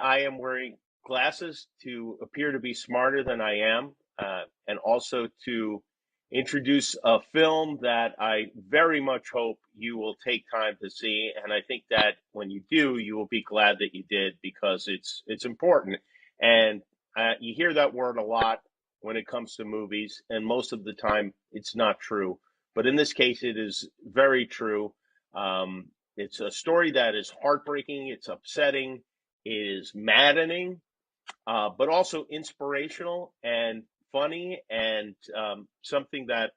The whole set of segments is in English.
I am wearing glasses to appear to be smarter than I am, and also to introduce a film that I very much hope you will take time to see. And I think that when you do, you will be glad that you did, because it's important. And you hear that word a lot when it comes to movies, and most of the time it's not true. But in this case, it is very true. It's a story that is heartbreaking, it's upsetting, it is maddening, but also inspirational and funny, and something that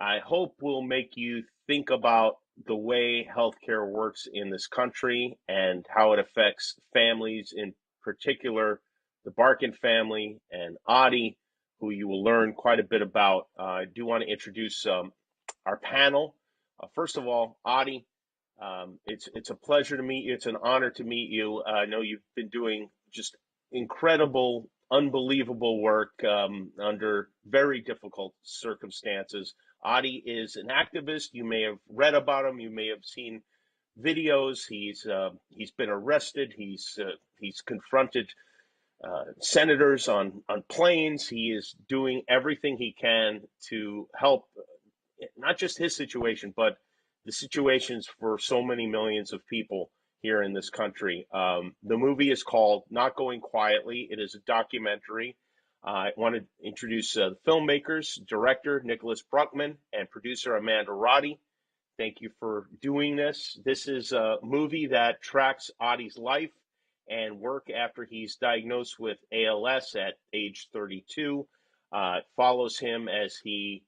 I hope will make you think about the way healthcare works in this country and how it affects families, in particular the Barkan family and Ady, who you will learn quite a bit about. I do want to introduce our panel. First of all, Ady, it's a pleasure to meet you. It's an honor to meet you. I know you've been doing just incredible, unbelievable work under very difficult circumstances. Ady is an activist. You may have read about him. You may have seen videos. He's been arrested. He's confronted senators on planes. He is doing everything he can to help not just his situation, but the situations for so many millions of people here in this country. The movie is called Not Going Quietly. It is a documentary. I want to introduce the filmmakers, director Nicholas Bruckman, and producer Amanda Roddy. Thank you for doing this. This is a movie that tracks Ady's life and work after he's diagnosed with ALS at age 32. It follows him as he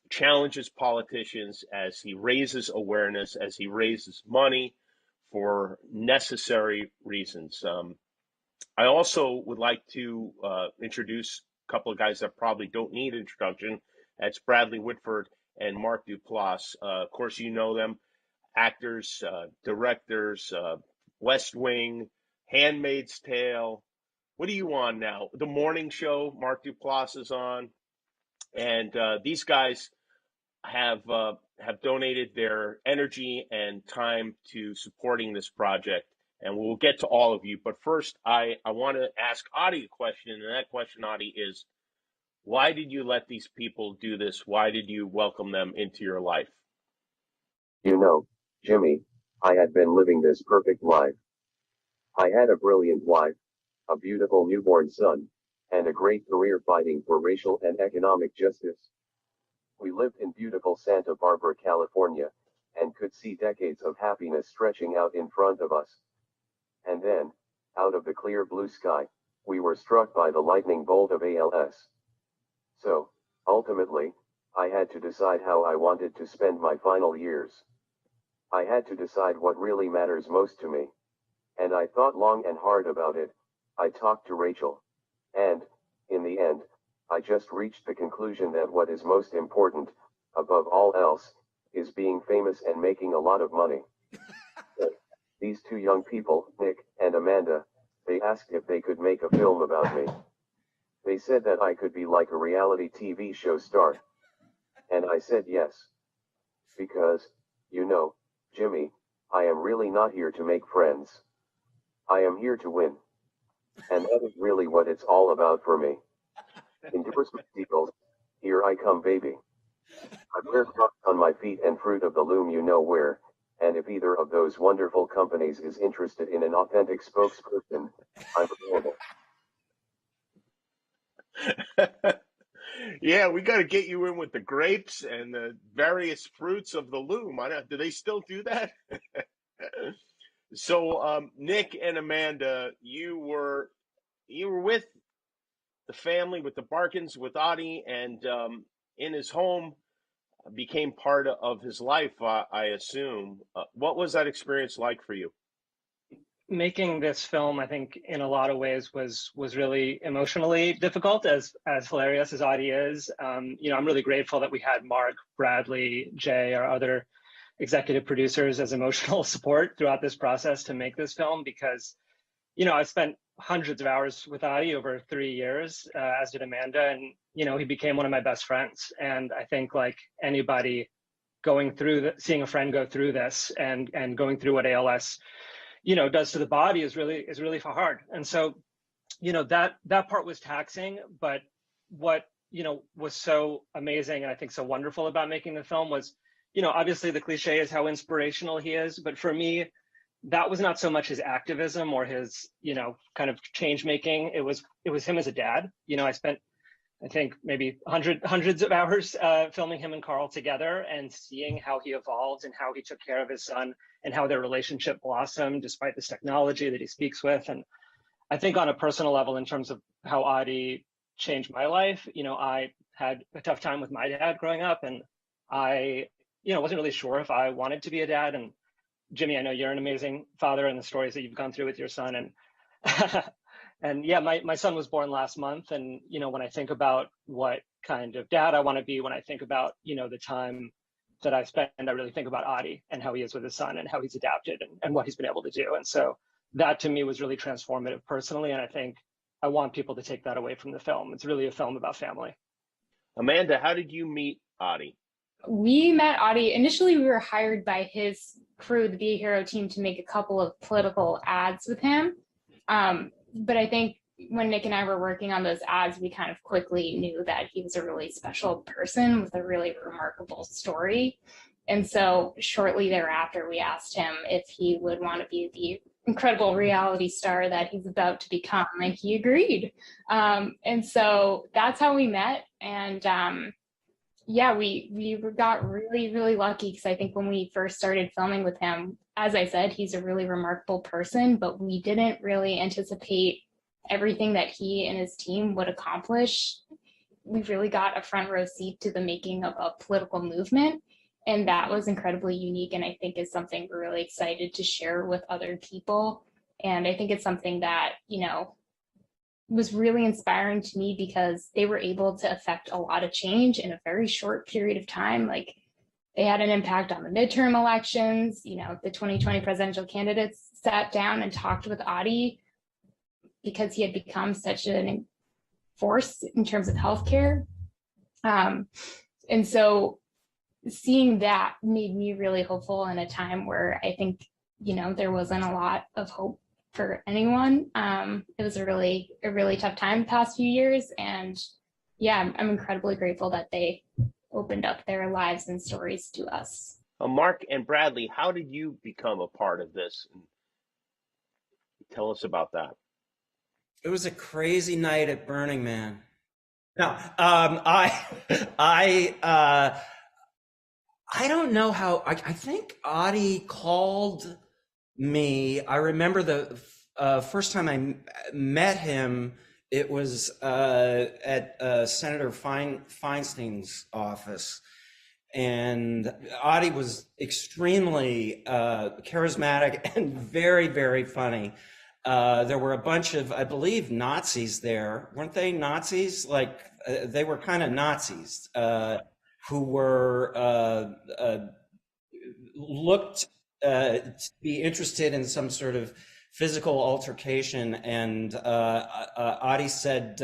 challenges politicians, as he raises awareness, as he raises money for necessary reasons. I also would like to introduce a couple of guys that probably don't need introduction. That's Bradley Whitford and Mark Duplass. Of course, you know them, actors, directors, West Wing, Handmaid's Tale. What are you on now? The Morning Show, Mark Duplass is on. And these guys have donated their energy and time to supporting this project. And we'll get to all of you. But first, I want to ask Ady a question. And that question, Ady, is why did you let these people do this? Why did you welcome them into your life? You know, Jimmy, I had been living this perfect life. I had a brilliant wife, a beautiful newborn son, and a great career fighting for racial and economic justice. We lived in beautiful Santa Barbara, California, and could see decades of happiness stretching out in front of us. And then, out of the clear blue sky, we were struck by the lightning bolt of ALS. So, ultimately, I had to decide how I wanted to spend my final years. I had to decide what really matters most to me. And I thought long and hard about it. I talked to Rachel. And, in the end, I just reached the conclusion that what is most important, above all else, is being famous and making a lot of money. These two young people, Nick and Amanda, they asked if they could make a film about me. They said that I could be like a reality TV show star. And I said yes. Because, you know, Jimmy, I am really not here to make friends. I am here to win. And that is really what it's all about for me. Endorsement deals, here I come, baby. I wear Crocs on my feet and Fruit of the Loom, you know where, and if either of those wonderful companies is interested in an authentic spokesperson, I'm available. Yeah, we got to get you in with the grapes and the various fruits of the loom. Do they still do that? So, Nick and Amanda, you were with the family, with the Barkans, with Ady, and in his home, became part of his life, I assume. What was that experience like for you? Making this film, I think, in a lot of ways was really emotionally difficult, as hilarious as Ady is. I'm really grateful that we had Mark, Bradley, Jay, our other executive producers as emotional support throughout this process to make this film, because, I spent hundreds of hours with Ady over 3 years, as did Amanda, and, he became one of my best friends. And I think, like anybody going through seeing a friend go through this and going through what ALS does to the body is really hard. And so, that part was taxing, but what, was so amazing and I think so wonderful about making the film was, obviously the cliche is how inspirational he is, but for me, that was not so much his activism or his, kind of change making. It was him as a dad. I spent, I think, maybe hundreds of hours filming him and Carl together and seeing how he evolved and how he took care of his son and how their relationship blossomed despite this technology that he speaks with. And I think on a personal level, in terms of how Ady changed my life, I had a tough time with my dad growing up, and I, wasn't really sure if I wanted to be a dad. And Jimmy, I know you're an amazing father, and the stories that you've gone through with your son. And and yeah, my son was born last month. And, when I think about what kind of dad I want to be, when I think about, the time that I spend, I really think about Ady and how he is with his son and how he's adapted and what he's been able to do. And so that to me was really transformative personally. And I think I want people to take that away from the film. It's really a film about family. Amanda, how did you meet Ady? We met Ady. Initially, we were hired by his crew, the Be a Hero team, to make a couple of political ads with him. But I think when Nick and I were working on those ads, we kind of quickly knew that he was a really special person with a really remarkable story. And so shortly thereafter, we asked him if he would want to be the incredible reality star that he's about to become, and he agreed. And so that's how we met. And yeah, we got really, really lucky, because I think when we first started filming with him, as I said, he's a really remarkable person, but we didn't really anticipate everything that he and his team would accomplish. We really got a front row seat to the making of a political movement, and that was incredibly unique, and I think is something we're really excited to share with other people. And I think it's something that, was really inspiring to me, because they were able to affect a lot of change in a very short period of time. Like, they had an impact on the midterm elections. The 2020 presidential candidates sat down and talked with Ady because he had become such a force in terms of healthcare. And so seeing that made me really hopeful in a time where I think, there wasn't a lot of hope for anyone. It was a really tough time the past few years. And yeah, I'm incredibly grateful that they opened up their lives and stories to us. Mark and Bradley, how did you become a part of this? Tell us about that. It was a crazy night at Burning Man. No, I don't know how. I think Ady called me. I remember the first time I met him. It was at Senator Feinstein's office, and Ady was extremely charismatic and very, very funny. There were a bunch of, I believe, Nazis there. Weren't they Nazis? Like, they were kind of Nazis who were looked to be interested in some sort of physical altercation. And Ady said,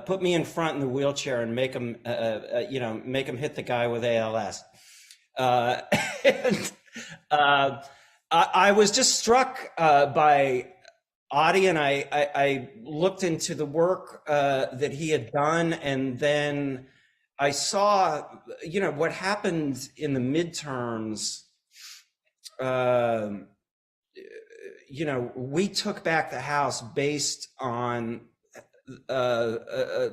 put me in front in the wheelchair and make him, make him hit the guy with ALS. And I was just struck by Ady, and I looked into the work that he had done, and then I saw, what happened in the midterms. We took back the House based on the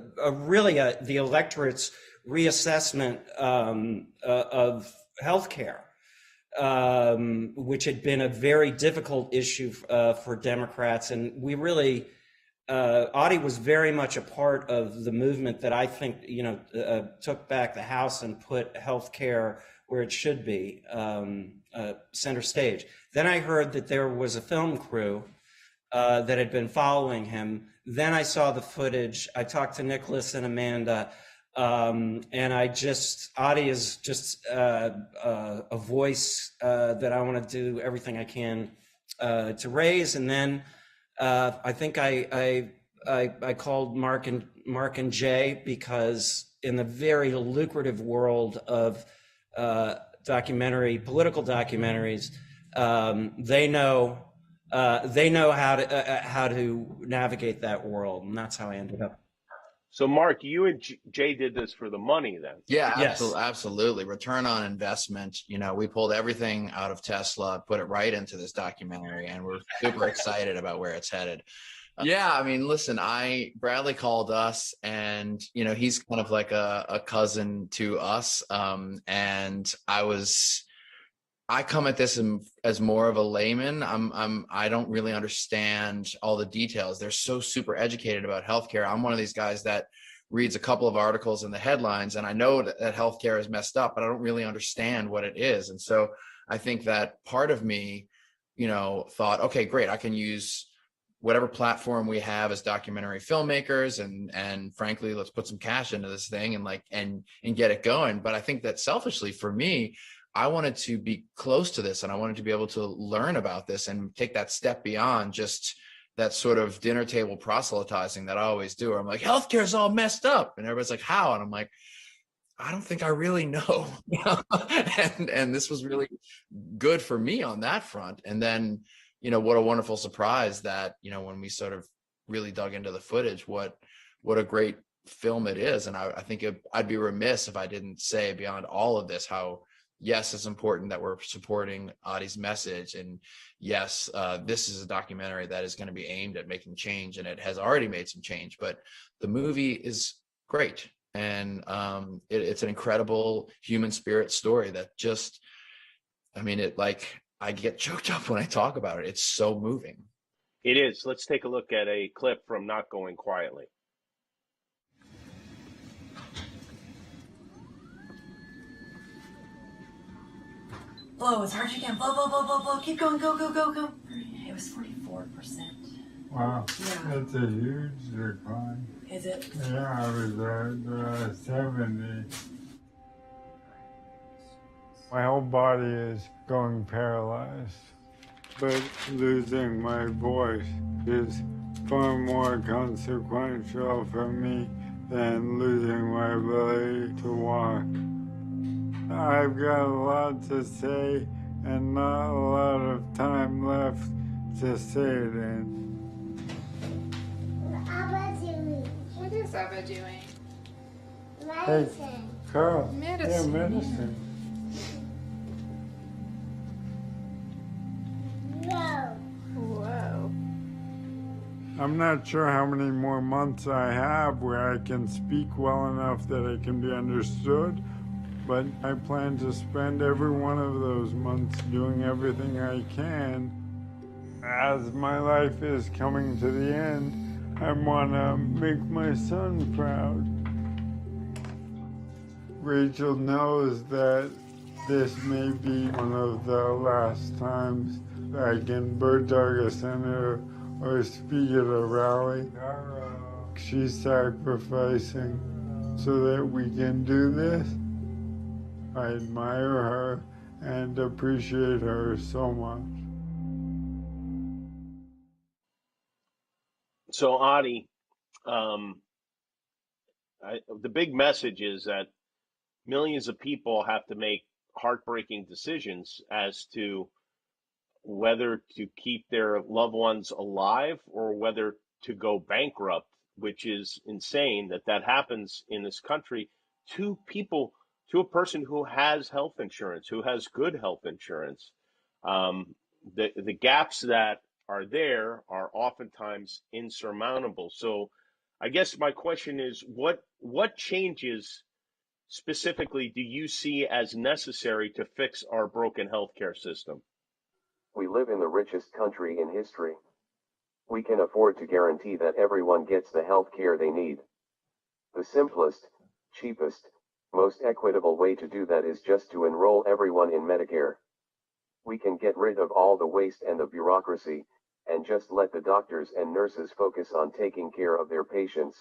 electorate's reassessment of healthcare. Which had been a very difficult issue for Democrats. And we really, Ady was very much a part of the movement that I think, took back the House and put healthcare where it should be, center stage. Then I heard that there was a film crew that had been following him. Then I saw the footage. I talked to Nicholas and Amanda. And Ady is just a voice that I want to do everything I can to raise. And then I think I called Mark and Jay, because in the very lucrative world of political documentaries, they know they know how to navigate that world, and that's how I ended up. So, Mark, you and Jay did this for the money then? Yeah, Yes. absolutely. Return on investment. You know, we pulled everything out of Tesla, put it right into this documentary, and we're super excited about where it's headed. Yeah, I mean, listen, Bradley called us, and you know, he's kind of like a cousin to us. And I come at this as more of a layman. I don't really understand all the details. They're so super educated about healthcare. I'm one of these guys that reads a couple of articles in the headlines, and I know that healthcare is messed up, but I don't really understand what it is. And so I think that part of me, you know, thought, okay, great, I can use whatever platform we have as documentary filmmakers, and frankly, let's put some cash into this thing and get it going. But I think that selfishly for me, I wanted to be close to this, and I wanted to be able to learn about this and take that step beyond just that sort of dinner table proselytizing that I always do. I'm like, healthcare is all messed up. And everybody's like, how? And I'm like, I don't think I really know. and this was really good for me on that front. And then, you know, what a wonderful surprise that, you know, when we sort of really dug into the footage, what a great film it is. And I think I'd be remiss if I didn't say beyond all of this, how, yes, it's important that we're supporting Ady's message. And yes, this is a documentary that is going to be aimed at making change, and it has already made some change, but the movie is great. And it's an incredible human spirit story that just, I mean, I get choked up when I talk about it. It's so moving. It is. Let's take a look at a clip from Not Going Quietly. Blow as hard as you can. Blow, blow, blow, blow, blow. Keep going. Go, go, go, go. It was 44%. Wow. Yeah. That's a huge decline. Is it? Yeah, I was at 70. My whole body is going paralyzed, but losing my voice is far more consequential for me than losing my ability to walk. I've got a lot to say and not a lot of time left to say it in. What is Abba doing? Hey, Carl. Medicine. Yeah, medicine. Whoa. I'm not sure how many more months I have where I can speak well enough that I can be understood, but I plan to spend every one of those months doing everything I can. As my life is coming to the end, I want to make my son proud. Rachel knows that this may be one of the last times I can bird dog a senator or speak at a rally. She's sacrificing so that we can do this. I admire her and appreciate her so much. So, Ady, the big message is that millions of people have to make heartbreaking decisions as to whether to keep their loved ones alive or whether to go bankrupt, which is insane that happens in this country to people, to a person who has health insurance, who has good health insurance. The gaps that are there are oftentimes insurmountable. So I guess my question is, what changes specifically do you see as necessary to fix our broken healthcare system? We live in the richest country in history. We can afford to guarantee that everyone gets the health care they need. The simplest, cheapest, most equitable way to do that is just to enroll everyone in Medicare. We can get rid of all the waste and the bureaucracy, and just let the doctors and nurses focus on taking care of their patients,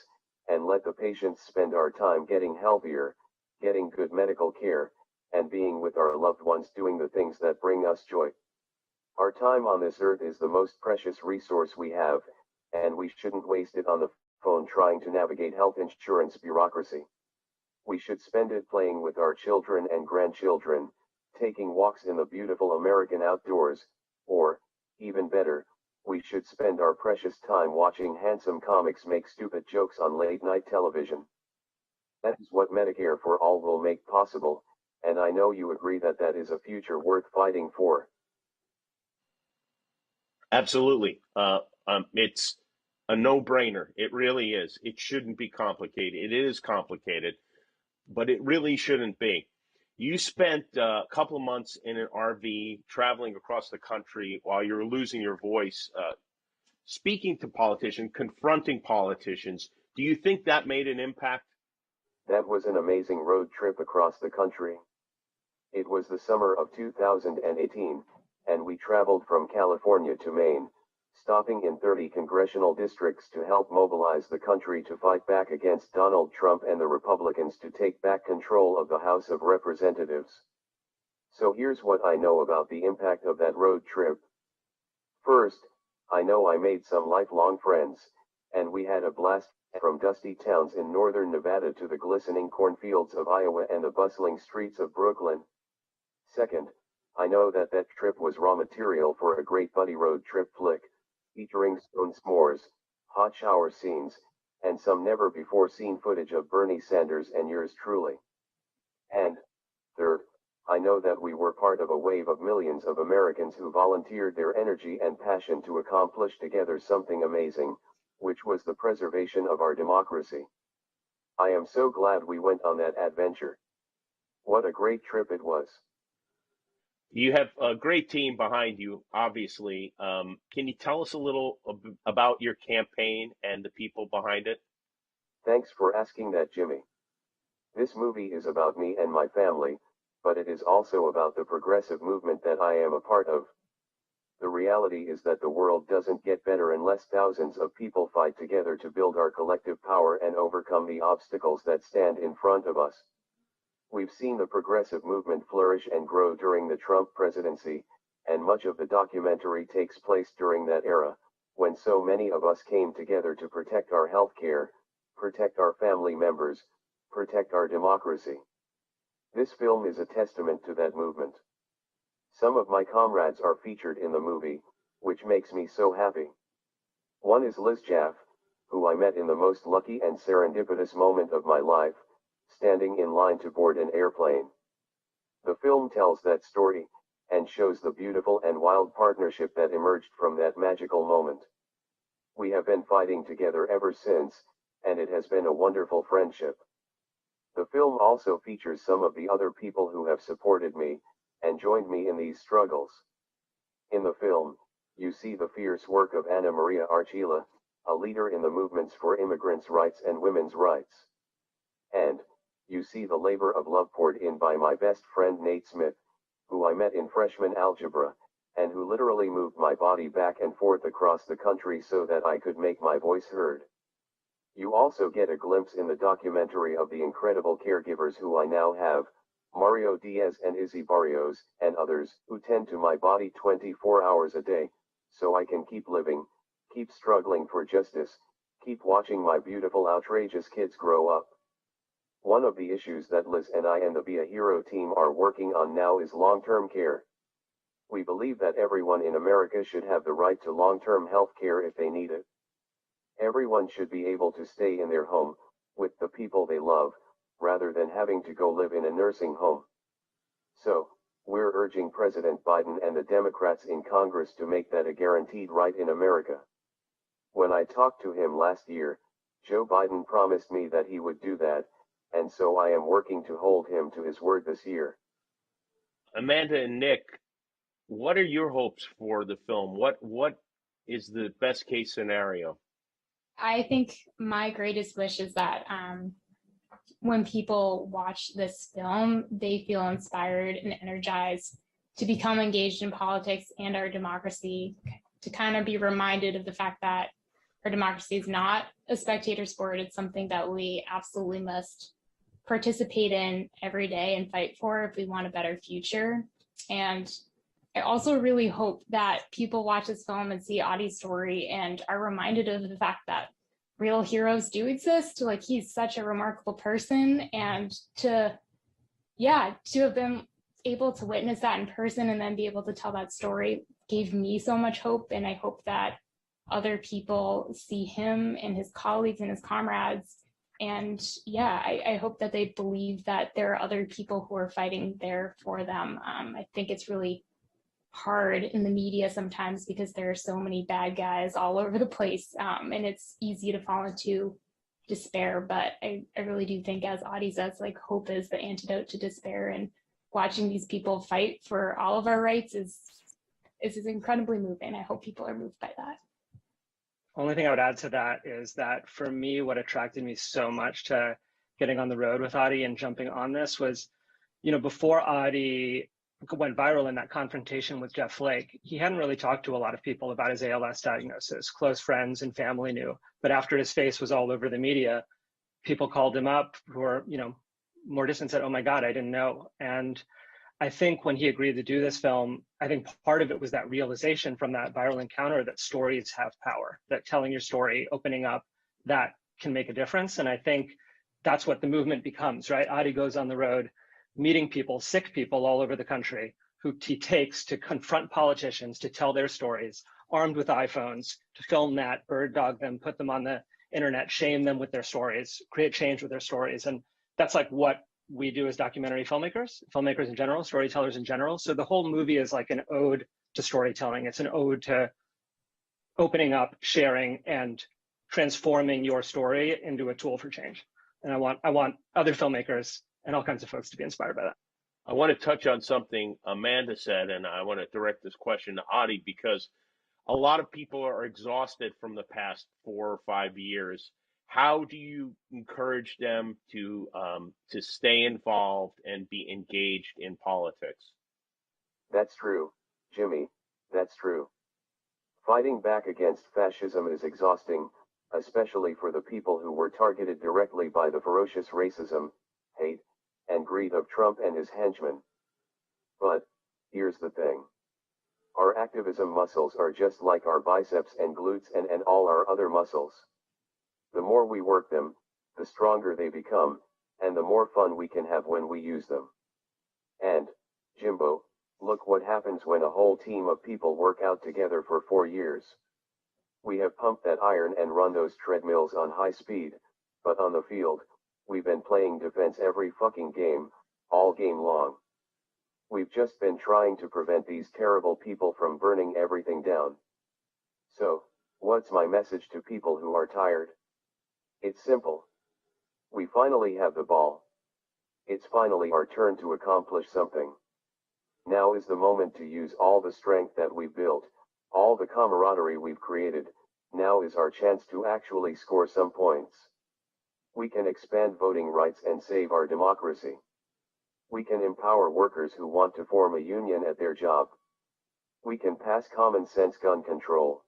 and let the patients spend our time getting healthier, getting good medical care, and being with our loved ones doing the things that bring us joy. Our time on this earth is the most precious resource we have, and we shouldn't waste it on the phone trying to navigate health insurance bureaucracy. We should spend it playing with our children and grandchildren, taking walks in the beautiful American outdoors, or, even better, We should spend our precious time watching handsome comics make stupid jokes on late-night television. That is what Medicare for all will make possible, and I know you agree that that is a future worth fighting for. Absolutely. It's a no-brainer. It really is. It shouldn't be complicated. It is complicated, but it really shouldn't be. You spent a couple of months in an RV traveling across the country while you were losing your voice, speaking to politicians, confronting politicians. Do you think that made an impact? That was an amazing road trip across the country. It was the summer of 2018, and we traveled from California to Maine, stopping in 30 congressional districts to help mobilize the country to fight back against Donald Trump and the Republicans to take back control of the House of Representatives. So here's what I know about the impact of that road trip. First, I know I made some lifelong friends, and we had a blast from dusty towns in northern Nevada to the glistening cornfields of Iowa and the bustling streets of Brooklyn. Second, I know that that trip was raw material for a great buddy road trip flick, featuring stone s'mores, hot shower scenes, and some never-before-seen footage of Bernie Sanders and yours truly. And, third, I know that we were part of a wave of millions of Americans who volunteered their energy and passion to accomplish together something amazing, which was the preservation of our democracy. I am so glad we went on that adventure. What a great trip it was. You have a great team behind you, obviously. Can you tell us a little about your campaign and the people behind it? Thanks for asking that, Jimmy. This movie is about me and my family, but it is also about the progressive movement that I am a part of. The reality is that the world doesn't get better unless thousands of people fight together to build our collective power and overcome the obstacles that stand in front of us. We've seen the progressive movement flourish and grow during the Trump presidency, and much of the documentary takes place during that era, when so many of us came together to protect our health care, protect our family members, protect our democracy. This film is a testament to that movement. Some of my comrades are featured in the movie, which makes me so happy. One is Liz Jaff, who I met in the most lucky and serendipitous moment of my life, standing in line to board an airplane. The film tells that story, and shows the beautiful and wild partnership that emerged from that magical moment. We have been fighting together ever since, and it has been a wonderful friendship. The film also features some of the other people who have supported me, and joined me in these struggles. In the film, you see the fierce work of Anna Maria Archila, a leader in the movements for immigrants' rights and women's rights. And, you see the labor of love poured in by my best friend Nate Smith, who I met in freshman algebra, and who literally moved my body back and forth across the country so that I could make my voice heard. You also get a glimpse in the documentary of the incredible caregivers who I now have, Mario Diaz and Izzy Barrios, and others, who tend to my body 24 hours a day, so I can keep living, keep struggling for justice, keep watching my beautiful outrageous kids grow up. One of the issues that Liz and I and the Be a Hero team are working on now is long-term care. We believe that everyone in America should have the right to long-term health care if they need it. Everyone should be able to stay in their home, with the people they love, rather than having to go live in a nursing home. So, we're urging President Biden and the Democrats in Congress to make that a guaranteed right in America. When I talked to him last year, Joe Biden promised me that he would do that, and so I am working to hold him to his word this year. Amanda and Nick, what are your hopes for the film? What is the best case scenario? I think my greatest wish is that when people watch this film, they feel inspired and energized to become engaged in politics and our democracy, to kind of be reminded of the fact that our democracy is not a spectator sport. It's something that we absolutely must participate in every day and fight for if we want a better future. And I also really hope that people watch this film and see Ady's story and are reminded of the fact that real heroes do exist. Like, he's such a remarkable person, and to have been able to witness that in person and then be able to tell that story gave me so much hope. And I hope that other people see him and his colleagues and his comrades. And yeah, I hope that they believe that there are other people who are fighting there for them. I think it's really hard in the media sometimes because there are so many bad guys all over the place, and it's easy to fall into despair. But I really do think, as Ady says, like, hope is the antidote to despair, and watching these people fight for all of our rights is incredibly moving. I hope people are moved by that. Only thing I would add to that is that for me, what attracted me so much to getting on the road with Ady and jumping on this was, before Ady went viral in that confrontation with Jeff Flake, he hadn't really talked to a lot of people about his ALS diagnosis. Close friends and family knew, but after his face was all over the media, people called him up who were, more distant, said, "Oh my God, I didn't know." And I think when he agreed to do this film, I think part of it was that realization from that viral encounter that stories have power, that telling your story, opening up, that can make a difference. And I think that's what the movement becomes, right? Ady goes on the road, meeting people, sick people all over the country, who he takes to confront politicians, to tell their stories, armed with iPhones, to film that, bird dog them, put them on the internet, shame them with their stories, create change with their stories. And that's like what we do as documentary filmmakers in general, storytellers in general. So the whole movie is like an ode to storytelling. It's an ode to opening up, sharing, and transforming your story into a tool for change. And I want other filmmakers and all kinds of folks to be inspired by that. I want to touch on something Amanda said, and I want to direct this question to Ady, because a lot of people are exhausted from the past 4 or 5 years. How do you encourage them to stay involved and be engaged in politics? That's true, Jimmy, that's true. Fighting back against fascism is exhausting, especially for the people who were targeted directly by the ferocious racism, hate, and greed of Trump and his henchmen. But here's the thing. Our activism muscles are just like our biceps and glutes and all our other muscles. The more we work them, the stronger they become, and the more fun we can have when we use them. And, Jimbo, look what happens when a whole team of people work out together for 4 years. We have pumped that iron and run those treadmills on high speed, but on the field, we've been playing defense every fucking game, all game long. We've just been trying to prevent these terrible people from burning everything down. So, what's my message to people who are tired? It's simple. We finally have the ball. It's finally our turn to accomplish something. Now is the moment to use all the strength that we've built, all the camaraderie we've created. Now is our chance to actually score some points. We can expand voting rights and save our democracy. We can empower workers who want to form a union at their job. We can pass common sense gun control.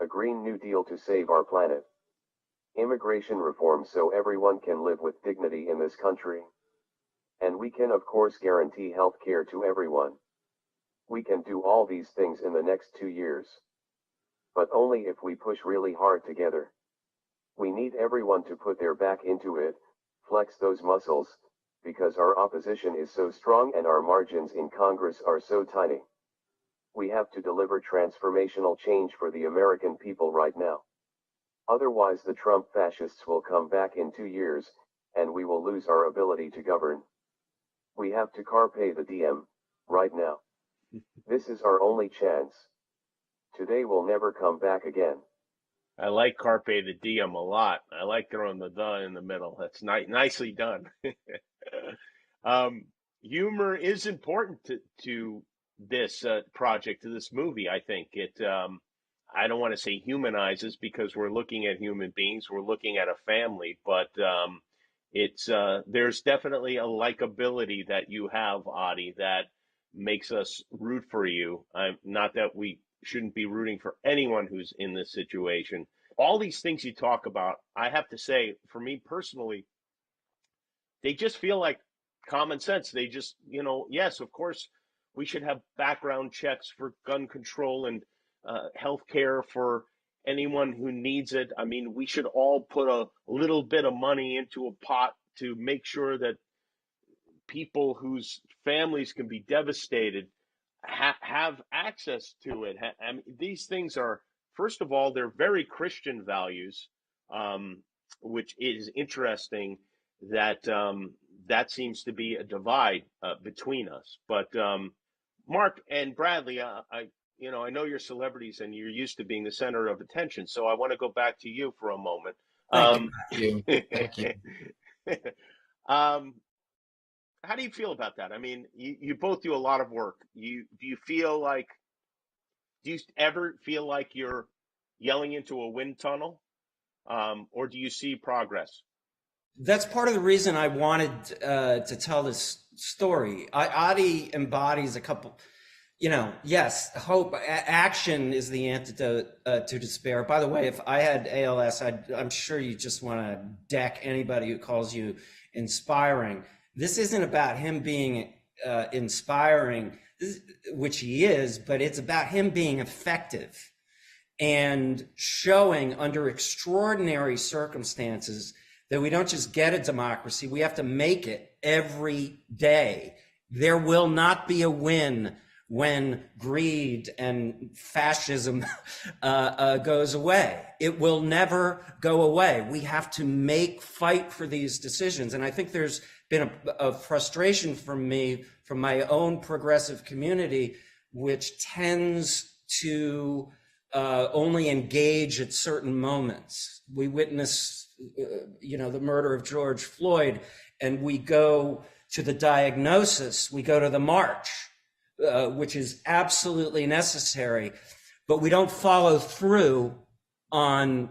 A Green New Deal to save our planet. Immigration reform so everyone can live with dignity in this country. And we can of course guarantee health care to everyone. We can do all these things in the next 2 years. But only if we push really hard together. We need everyone to put their back into it, flex those muscles, because our opposition is so strong and our margins in Congress are so tiny. We have to deliver transformational change for the American people right now. Otherwise the Trump fascists will come back in 2 years, and we will lose our ability to govern. We have to carpe the diem, right now. This is our only chance. Today will never come back again. I like carpe the diem a lot. I like throwing the in the middle. That's nicely done. Humor is important to this project, to this movie. I think it. I don't want to say humanizes, because we're looking at human beings. We're looking at a family, but it's there's definitely a likability that you have, Ady, that makes us root for you. Not that we shouldn't be rooting for anyone who's in this situation. All these things you talk about, I have to say, for me personally, they just feel like common sense. They just, yes, of course, we should have background checks for gun control and health care for anyone who needs it. I mean, we should all put a little bit of money into a pot to make sure that people whose families can be devastated have access to it. I mean, these things are first of all, they're very Christian values, which is interesting that that seems to be a divide between us. But Mark and Bradley, I know you're celebrities and you're used to being the center of attention. So I want to go back to you for a moment. Thank you. Thank you. How do you feel about that? I mean, you both do a lot of work. Do you ever feel like you're yelling into a wind tunnel, or do you see progress? That's part of the reason I wanted to tell this story. Ady embodies a couple, yes, hope, action is the antidote to despair. By the way, if I had ALS, I'm sure you just want to deck anybody who calls you inspiring. This isn't about him being inspiring, which he is, but it's about him being effective and showing under extraordinary circumstances that we don't just get a democracy, we have to make it every day. There will not be a win when greed and fascism goes away. It will never go away. We have to fight for these decisions. And I think there's been a frustration from my own progressive community, which tends to only engage at certain moments. We witness, the murder of George Floyd, and we go to the diagnosis, we go to the march, which is absolutely necessary, but we don't follow through on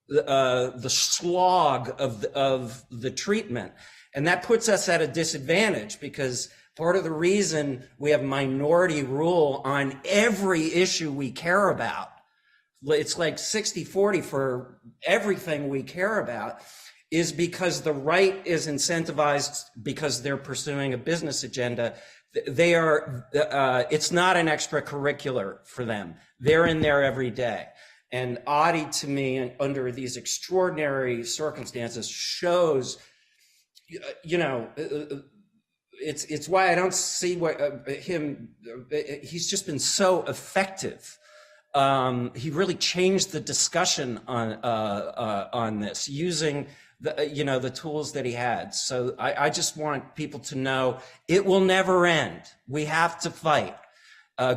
the slog of the treatment. And that puts us at a disadvantage, because part of the reason we have minority rule on every issue we care about, it's like 60-40 for everything we care about, is because the right is incentivized because they're pursuing a business agenda. They are, it's not an extracurricular for them. They're in there every day. And Ady, to me, under these extraordinary circumstances, shows, it's why I don't see him. He's just been so effective. He really changed the discussion on this using the tools that he had. So I just want people to know it will never end. We have to fight.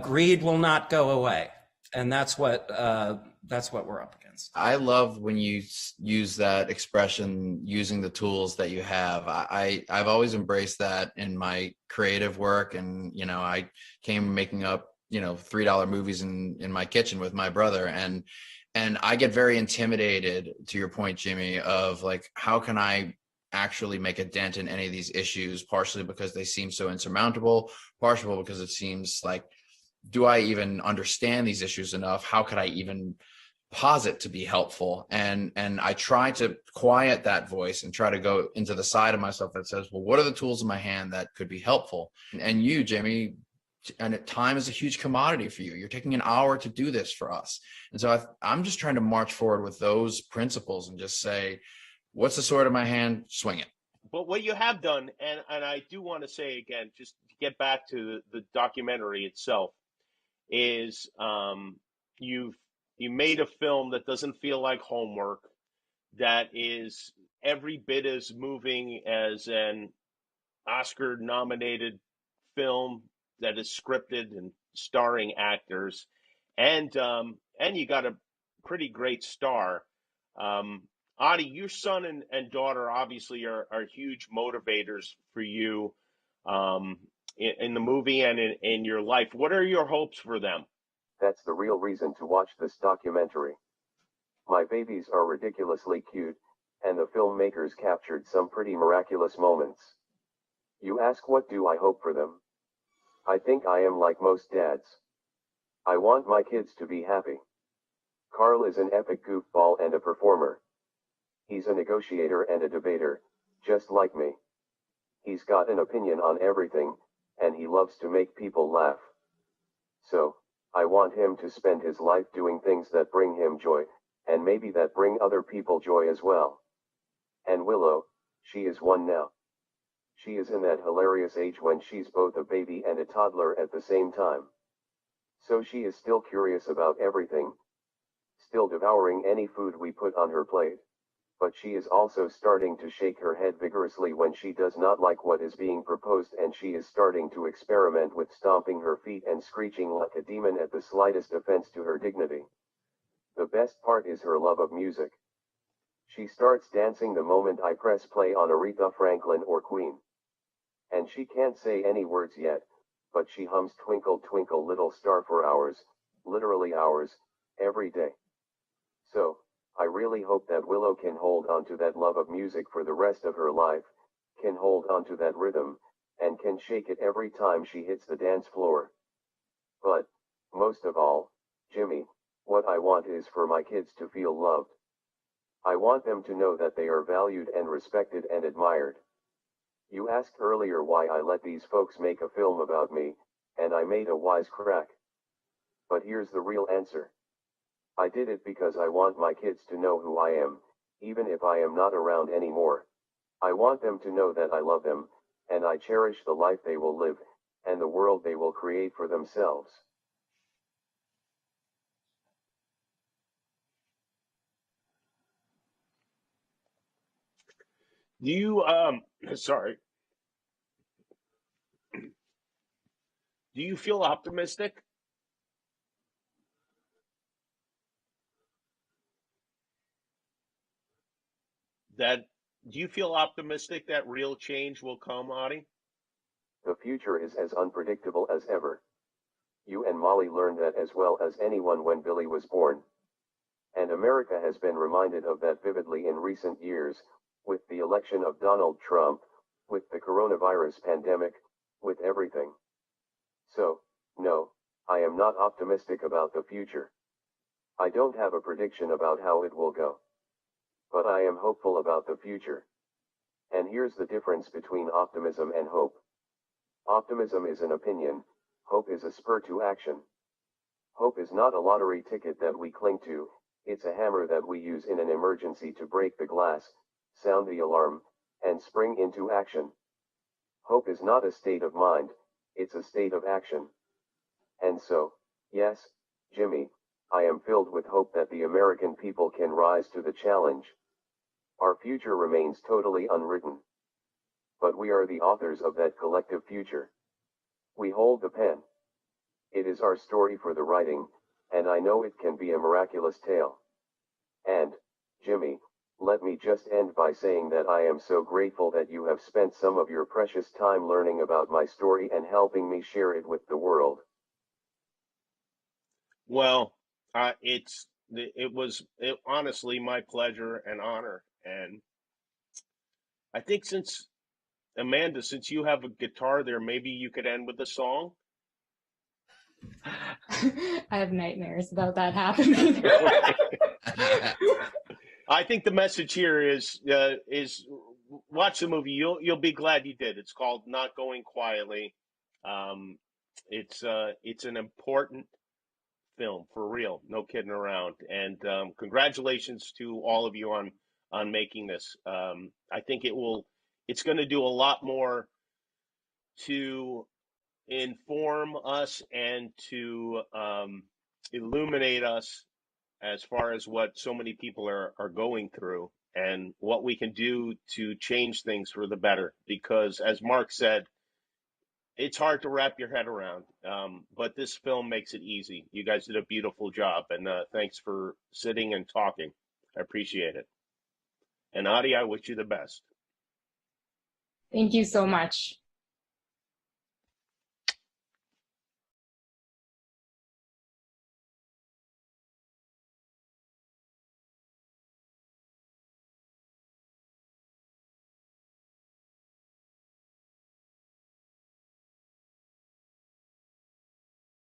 Greed will not go away, and that's what we're up against. I love when you use that expression, using the tools that you have. I've always embraced that in my creative work, and I came making up $3 movies in my kitchen with my brother, and I get very intimidated, to your point, Jimmy, of like, how can I actually make a dent in any of these issues, partially because they seem so insurmountable, partially because it seems like, do I even understand these issues enough? How could I even posit to be helpful? And I try to quiet that voice and try to go into the side of myself that says, well, what are the tools in my hand that could be helpful? And you, Jimmy, and time is a huge commodity for you. You're taking an hour to do this for us. And so I'm just trying to march forward with those principles and just say, what's the sword in my hand? Swing it. But what you have done, and I do want to say again, just to get back to the documentary itself, is you made a film that doesn't feel like homework, that is every bit as moving as an Oscar-nominated film that is scripted and starring actors, and you got a pretty great star. Ady, your son and daughter obviously are huge motivators for you in the movie and in your life. What are your hopes for them? That's the real reason to watch this documentary. My babies are ridiculously cute, and the filmmakers captured some pretty miraculous moments. You ask, what do I hope for them? I think I am like most dads. I want my kids to be happy. Carl is an epic goofball and a performer. He's a negotiator and a debater, just like me. He's got an opinion on everything, and he loves to make people laugh. So, I want him to spend his life doing things that bring him joy, and maybe that bring other people joy as well. And Willow, she is one now. She is in that hilarious age when she's both a baby and a toddler at the same time. So she is still curious about everything. still devouring any food we put on her plate. But she is also starting to shake her head vigorously when she does not like what is being proposed, and she is starting to experiment with stomping her feet and screeching like a demon at the slightest offense to her dignity. The best part is her love of music. She starts dancing the moment I press play on Aretha Franklin or Queen. And she can't say any words yet, but she hums Twinkle Twinkle Little Star for hours, literally hours, every day. So, I really hope that Willow can hold on to that love of music for the rest of her life, can hold on to that rhythm, and can shake it every time she hits the dance floor. But, most of all, Jimmy, what I want is for my kids to feel loved. I want them to know that they are valued and respected and admired. You asked earlier why I let these folks make a film about me, and I made a wise crack. But here's the real answer. I did it because I want my kids to know who I am, even if I am not around anymore. I want them to know that I love them, and I cherish the life they will live, and the world they will create for themselves. Do you sorry. Do you feel optimistic that real change will come, Ady? The future is as unpredictable as ever. You and Molly learned that as well as anyone when Billy was born. And America has been reminded of that vividly in recent years, with the election of Donald Trump, with the coronavirus pandemic, with everything. So, no, I am not optimistic about the future. I don't have a prediction about how it will go. But I am hopeful about the future. And here's the difference between optimism and hope. Optimism is an opinion, hope is a spur to action. Hope is not a lottery ticket that we cling to, it's a hammer that we use in an emergency to break the glass, sound the alarm, and spring into action. Hope is not a state of mind, it's a state of action. And so, yes, Jimmy, I am filled with hope that the American people can rise to the challenge. Our future remains totally unwritten. But we are the authors of that collective future. We hold the pen. It is our story for the writing, and I know it can be a miraculous tale. And, Jimmy, let me just end by saying that I am so grateful that you have spent some of your precious time learning about my story and helping me share it with the world. Well, it was honestly my pleasure and honor. And I think since Amanda, since you have a guitar there, maybe you could end with a song. I have nightmares about that happening. I think the message here is watch the movie. You'll be glad you did. It's called Not Going Quietly. It's an important film for real, no kidding around. And congratulations to all of you on making this. I think it's going to do a lot more to inform us and to illuminate us as far as what so many people are going through and what we can do to change things for the better. Because as Mark said, it's hard to wrap your head around, but this film makes it easy. You guys did a beautiful job, and thanks for sitting and talking. I appreciate it. And Ady, I wish you the best. Thank you so much.